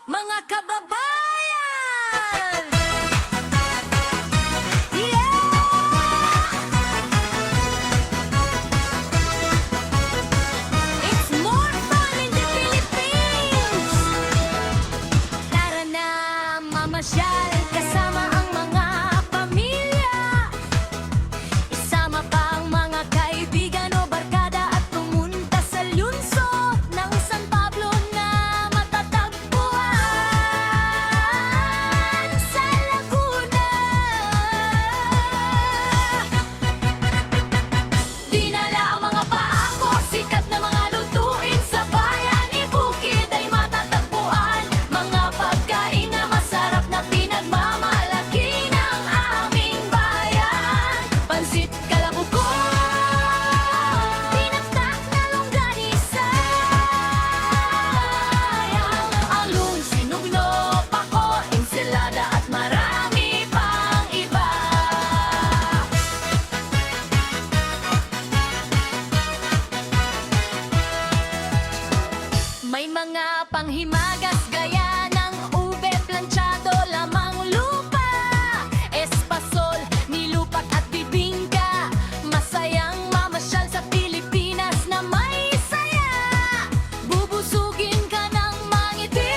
mga kababayan! It's more fun in the Philippines! Tara na mamasyal kasama ang mga pamilya. Isama pa ang mga kaibigan o barkada at pumunta sa lungsod ng San Pablo na matatagpuan sa Laguna. Dinala ang mga paako, sikat na mga lutuin sa bayan ni Bukid ay matatagpuan. Mga pagkain na masarap na pinagmamalaki ng aming bayan. Pansit Kalabugo, tinaktak na longganisa, along sinugno, pako, ensalada at marami pang iba. May mga panghimagas gaya ng ube, planchado, lamang lupa, espasol, nilupak at bibingka. Masayang mamasyal sa Pilipinas na may saya. Bubusugin ka ng mangiti,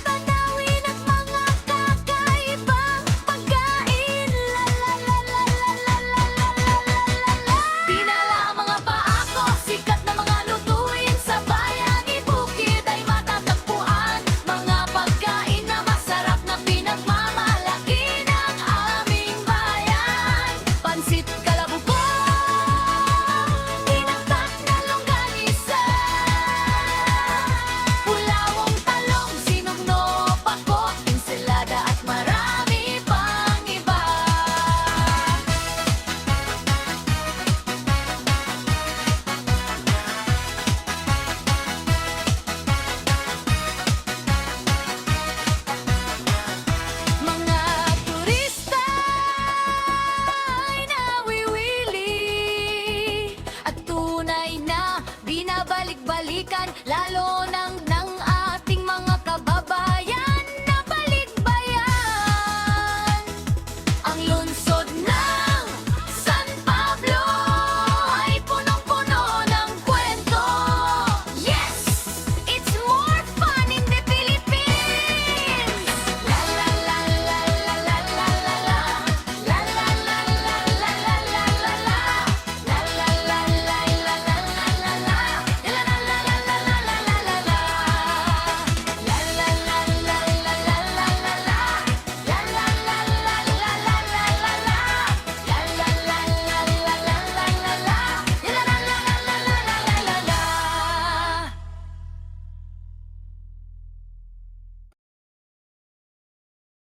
tanawin at mga kakaibang pagkain. La la la la la la la la la la la. Dinala ang mga paako, sikat na mga lutuin sa bayan ni Bukid ay matatagpuan. Mga pagkain na masarap na pinagmamalaki ng aming bayan. Pansit Kalabugo, tinaktak na longganisa, pulawong talong, sinugno, pako, ensalada at marami pang iba. Mga turista ay nawiwili at tunay na binabalik-balikan, lalo ng ating mga kababayan.